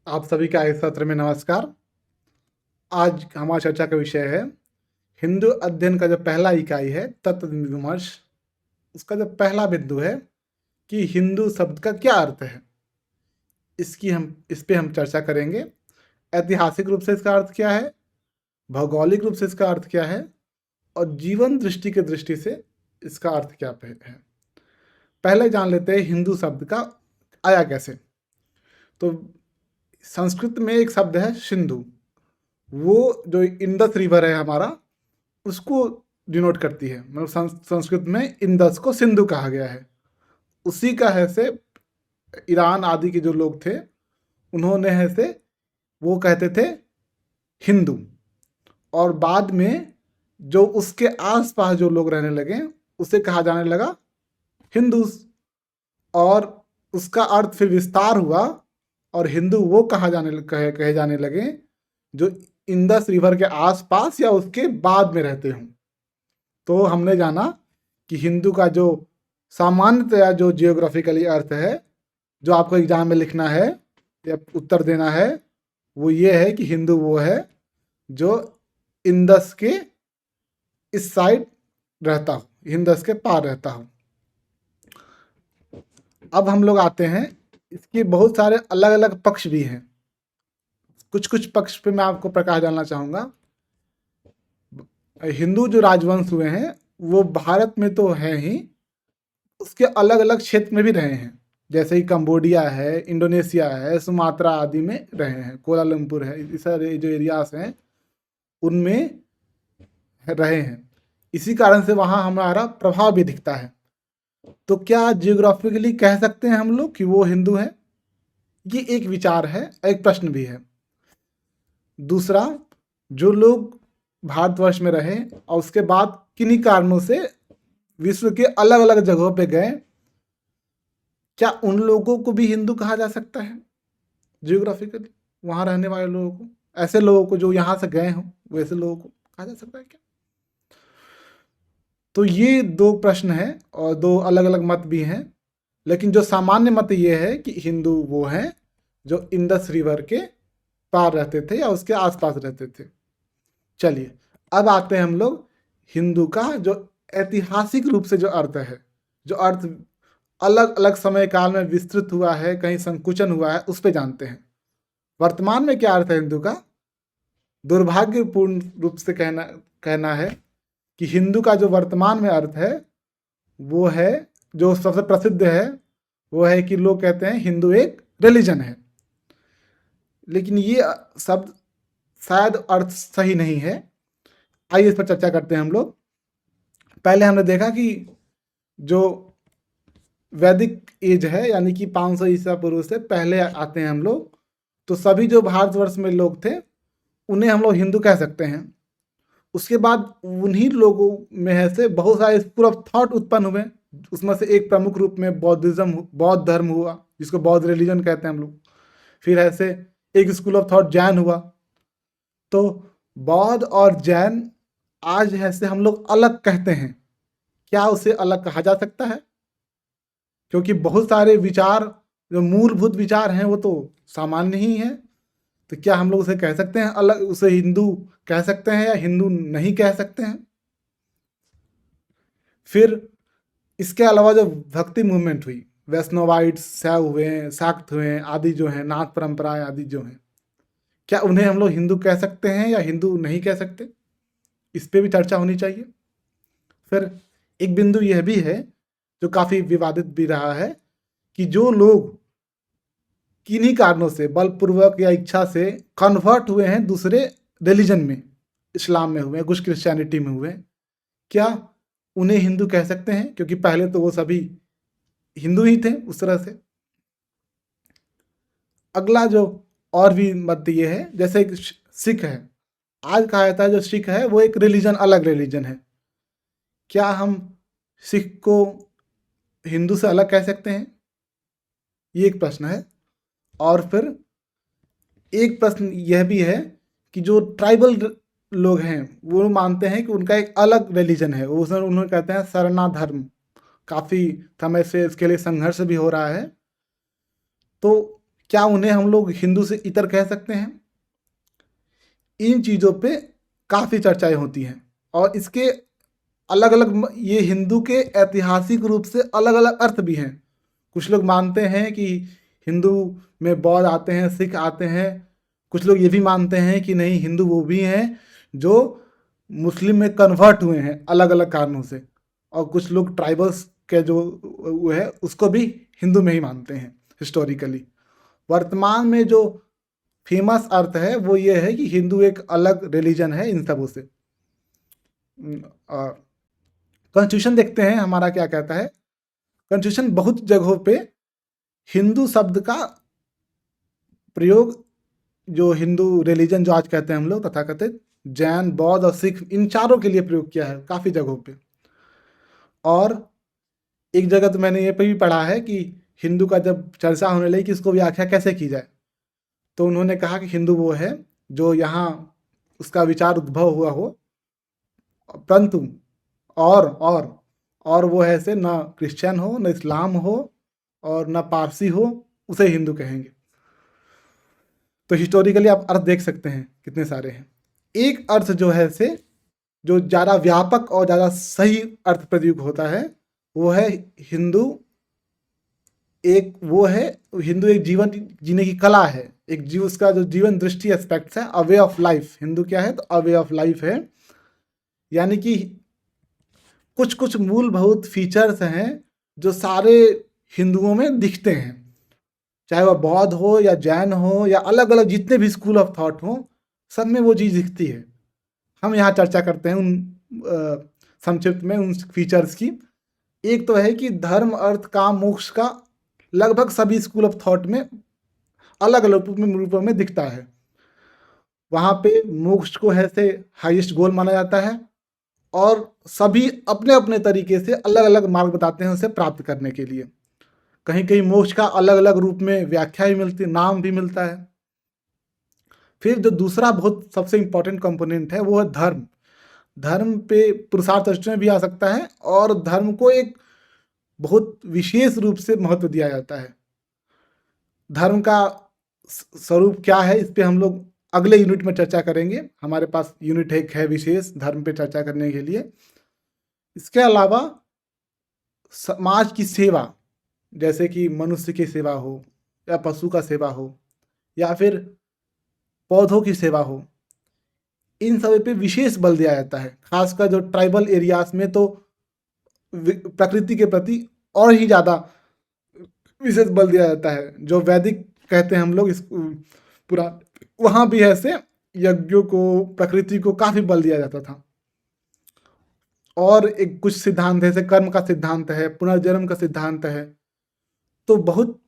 आप सभी का इस सत्र में नमस्कार। आज हमारी चर्चा का विषय है हिंदू अध्ययन का जो पहला इकाई है तत्व विमर्श। उसका जो पहला बिंदु है कि हिंदू शब्द का क्या अर्थ है, इस पे हम चर्चा करेंगे। ऐतिहासिक रूप से इसका अर्थ क्या है, भौगोलिक रूप से इसका अर्थ क्या है और जीवन दृष्टि के दृष्टि से इसका अर्थ क्या है। पहले जान लेते हैं हिंदू शब्द का आया कैसे। तो संस्कृत में एक शब्द है सिंधु, वो जो इंडस रिवर है हमारा, उसको डिनोट करती है। मतलब संस्कृत में इंदस को सिंधु कहा गया है। उसी का है से ईरान आदि के जो लोग थे उन्होंने है से वो कहते थे हिंदू, और बाद में जो उसके आसपास जो लोग रहने लगे उसे कहा जाने लगा हिंदूस, और उसका अर्थ फिर विस्तार हुआ और हिंदू वो कहे जाने लगे जो इंदस रिवर के आसपास या उसके बाद में रहते हों। तो हमने जाना कि हिंदू का जो सामान्यतया जो जियोग्राफिकली अर्थ है, जो आपको एग्जाम में लिखना है या उत्तर देना है, वो ये है कि हिंदू वो है जो इंदस के इस साइड रहता हो, इंदस के पार रहता हो। अब हम लोग आते हैं, इसके बहुत सारे अलग अलग पक्ष भी हैं। कुछ कुछ पक्ष पे मैं आपको प्रकाश डालना चाहूँगा। हिंदू जो राजवंश हुए हैं वो भारत में तो है ही, उसके अलग अलग क्षेत्र में भी रहे हैं। जैसे कि कंबोडिया है, इंडोनेशिया है, सुमात्रा आदि में रहे हैं, कोलालमपुर है, इस सारे जो एरियाज हैं उनमें रहे हैं। इसी कारण से वहाँ हमारा प्रभाव भी दिखता है। तो क्या जियोग्राफिकली कह सकते हैं हम लोग कि वो हिंदू है? ये एक विचार है, एक प्रश्न भी है। दूसरा, जो लोग भारतवर्ष में रहे और उसके बाद किन्हीं कारणों से विश्व के अलग अलग जगहों पे गए, क्या उन लोगों को भी हिंदू कहा जा सकता है जियोग्राफिकली? वहाँ रहने वाले लोगों को, ऐसे लोगों को जो यहाँ से गए हों, वैसे लोगों को कहा जा सकता है क्या? तो ये दो प्रश्न हैं और दो अलग अलग मत भी हैं। लेकिन जो सामान्य मत ये है कि हिंदू वो हैं जो इंडस रिवर के पार रहते थे या उसके आसपास रहते थे। चलिए, अब आते हैं हम लोग हिंदू का जो ऐतिहासिक रूप से जो अर्थ है, जो अर्थ अलग अलग समय काल में विस्तृत हुआ है, कहीं संकुचन हुआ है, उस पे जानते हैं। वर्तमान में क्या अर्थ है हिंदू का? दुर्भाग्यपूर्ण रूप से कहना है कि हिंदू का जो वर्तमान में अर्थ है वो है, जो सबसे प्रसिद्ध है, वो है कि लोग कहते हैं हिंदू एक रिलीजन है। लेकिन ये शब्द शायद अर्थ सही नहीं है। आइए इस पर चर्चा करते हैं हम लोग। पहले हमने देखा कि जो वैदिक एज है, यानी कि 500 ईसा पूर्व से पहले आते हैं हम लोग, तो सभी जो भारतवर्ष में लोग थे उन्हें हम लोग हिंदू कह सकते हैं। उसके बाद उन्हीं लोगों में है से बहुत सारे स्कूल ऑफ थॉट उत्पन्न हुए। उसमें से एक प्रमुख रूप में बौद्ध धर्म हुआ, जिसको बौद्ध रिलीजन कहते हैं हम लोग। फिर ऐसे एक स्कूल ऑफ थॉट जैन हुआ। तो बौद्ध और जैन आज ऐसे हम लोग अलग कहते हैं, क्या उसे अलग कहा जा सकता है? क्योंकि बहुत सारे विचार, जो मूलभूत विचार हैं, वो तो सामान्य ही हैं। तो क्या हम लोग उसे कह सकते हैं अलग, उसे हिंदू कह सकते हैं या हिंदू नहीं कह सकते हैं? फिर इसके अलावा जो भक्ति मूवमेंट हुई, वैष्णवाइट्स, शैव हुए, शाक्त हुए आदि जो हैं, नाथ परंपराएं आदि जो हैं, क्या उन्हें हम लोग हिंदू कह सकते हैं या हिंदू नहीं कह सकते? इस पे भी चर्चा होनी चाहिए। फिर एक बिंदु यह भी है जो काफ़ी विवादित भी रहा है कि जो लोग किन्हीं कारणों से बलपूर्वक या इच्छा से कन्वर्ट हुए हैं दूसरे रिलीजन में, इस्लाम में हुए, कुछ क्रिश्चियनिटी में हुए, क्या उन्हें हिंदू कह सकते हैं? क्योंकि पहले तो वो सभी हिंदू ही थे उस तरह से। अगला जो और भी मत ये है, जैसे एक सिख है, आज कहा जाता है जो सिख है वो एक रिलीजन, अलग रिलीजन है। क्या हम सिख को हिंदू से अलग कह सकते हैं? ये एक प्रश्न है। और फिर एक प्रश्न यह भी है कि जो ट्राइबल लोग हैं वो मानते हैं कि उनका एक अलग रिलीजन है, वो उन्होंने कहते हैं सरना धर्म। काफ़ी समय से इसके लिए संघर्ष भी हो रहा है। तो क्या उन्हें हम लोग हिंदू से इतर कह सकते हैं? इन चीज़ों पे काफ़ी चर्चाएं होती हैं और इसके अलग अलग, ये हिंदू के ऐतिहासिक रूप से अलग अलग अर्थ भी हैं। कुछ लोग मानते हैं कि हिंदू में बौद्ध आते हैं, सिख आते हैं। कुछ लोग ये भी मानते हैं कि नहीं, हिंदू वो भी हैं जो मुस्लिम में कन्वर्ट हुए हैं अलग अलग कारणों से। और कुछ लोग ट्राइबल्स के जो वो है उसको भी हिंदू में ही मानते हैं हिस्टोरिकली। वर्तमान में जो फेमस अर्थ है वो ये है कि हिंदू एक अलग रिलीजन है इन सबों से। कॉन्स्टिट्यूशन देखते हैं हमारा क्या कहता है। कॉन्स्टिट्यूशन बहुत जगहों पे हिंदू शब्द का प्रयोग, जो हिंदू रिलीजन जो आज कहते हैं हम लोग तथाकथित, जैन, बौद्ध और सिख, इन चारों के लिए प्रयोग किया है काफ़ी जगहों पे। और एक जगह तो मैंने ये पे भी पढ़ा है कि हिंदू का जब चर्चा होने लगी कि इसको व्याख्या कैसे की जाए, तो उन्होंने कहा कि हिंदू वो है जो यहाँ उसका विचार उद्भव हुआ हो, परंतु और वो ऐसे ना क्रिश्चियन हो, न इस्लाम हो और न पारसी हो, उसे हिंदू कहेंगे। तो हिस्टोरिकली आप अर्थ देख सकते हैं कितने सारे हैं। एक अर्थ जो है से जो ज़्यादा व्यापक और ज़्यादा सही अर्थ प्रयोग होता है वो है हिंदू एक वो है हिंदू एक जीवन जीने की कला है, एक जीव उसका जो जीवन दृष्टि एस्पेक्ट्स है, अ वे ऑफ लाइफ। हिंदू क्या है? तो अ वे ऑफ लाइफ है। यानी कि कुछ कुछ मूलभूत फीचर्स हैं जो सारे हिंदुओं में दिखते हैं, चाहे वह बौद्ध हो या जैन हो या अलग अलग जितने भी स्कूल ऑफ थॉट हो, सब में वो चीज़ दिखती है। हम यहाँ चर्चा करते हैं उन संक्षिप्त में उन फीचर्स की। एक तो है कि धर्म, अर्थ, काम, मोक्ष का लगभग सभी स्कूल ऑफ थॉट में अलग अलग रूपों में दिखता है। वहाँ पे मोक्ष को है से हाईएस्ट गोल माना जाता है और सभी अपने अपने तरीके से अलग अलग मार्ग बताते हैं उसे प्राप्त करने के लिए। कहीं कहीं मोक्ष का अलग अलग रूप में व्याख्या भी मिलती, नाम भी मिलता है। फिर जो दूसरा बहुत सबसे इम्पोर्टेंट कंपोनेंट है वो है धर्म। धर्म पे पुरुषार्थ दृष्टि भी आ सकता है और धर्म को एक बहुत विशेष रूप से महत्व दिया जाता है। धर्म का स्वरूप क्या है इस पे हम लोग अगले यूनिट में चर्चा करेंगे। हमारे पास यूनिट एक है विशेष धर्म पे चर्चा करने के लिए। इसके अलावा समाज की सेवा, जैसे कि मनुष्य की सेवा हो या पशु का सेवा हो या फिर पौधों की सेवा हो, इन सब पे विशेष बल दिया जाता है। खासकर जो ट्राइबल एरियाज में तो प्रकृति के प्रति और ही ज़्यादा विशेष बल दिया जाता है। जो वैदिक कहते हैं हम लोग इस पूरा, वहाँ भी ऐसे यज्ञों को, प्रकृति को काफ़ी बल दिया जाता था। और एक कुछ सिद्धांत है, जैसे कर्म का सिद्धांत है, पुनर्जन्म का सिद्धांत है। तो बहुत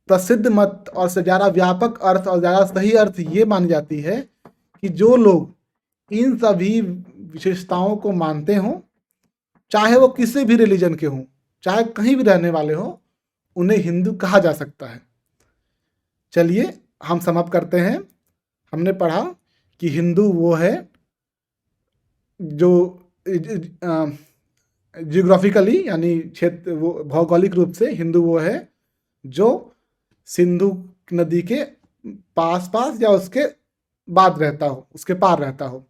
प्रसिद्ध मत और से ज़्यादा व्यापक अर्थ और ज़्यादा सही अर्थ ये मानी जाती है कि जो लोग इन सभी विशेषताओं को मानते हों, चाहे वो किसी भी रिलीजन के हों, चाहे कहीं भी रहने वाले हों, उन्हें हिंदू कहा जा सकता है। चलिए हम समाप्त करते हैं। हमने पढ़ा कि हिंदू वो है जो जियोग्राफिकली यानी क्षेत्र, वो भौगोलिक रूप से हिंदू वो है जो सिंधु नदी के पास पास या उसके बाद रहता हो, उसके पार रहता हो।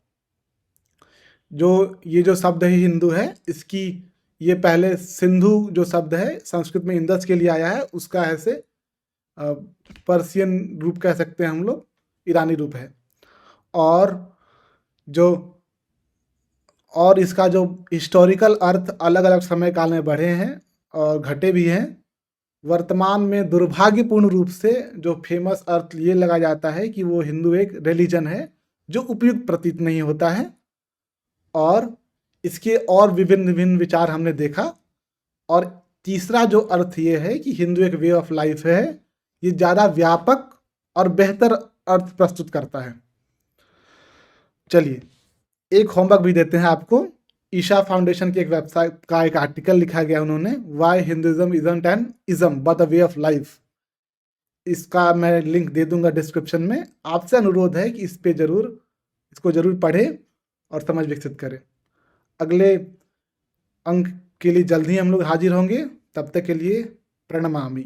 जो ये जो शब्द है हिंदू है, इसकी ये पहले सिंधु जो शब्द है संस्कृत में इंदस के लिए आया है, उसका ऐसे पर्शियन रूप कह सकते हैं हम लोग, ईरानी रूप है। और जो और इसका जो हिस्टोरिकल अर्थ अलग अलग समय काल में बढ़े हैं और घटे भी हैं। वर्तमान में दुर्भाग्यपूर्ण रूप से जो फेमस अर्थ ये लगा जाता है कि वो हिंदू एक रिलीजन है, जो उपयुक्त प्रतीत नहीं होता है। और इसके और विभिन्न विभिन्न विचार हमने देखा। और तीसरा जो अर्थ ये है कि हिंदू एक वे ऑफ लाइफ है, ये ज़्यादा व्यापक और बेहतर अर्थ प्रस्तुत करता है। चलिए एक होमवर्क भी देते हैं आपको। ईशा फाउंडेशन की एक वेबसाइट का एक आर्टिकल लिखा गया उन्होंने, why Hinduism isn't an ism but a way of life. इसका मैं लिंक दे दूंगा डिस्क्रिप्शन में। आपसे अनुरोध है कि इसको जरूर पढ़ें और समझ विकसित करें। अगले अंक के लिए जल्द ही हम लोग हाजिर होंगे। तब तक के लिए प्रणमामि।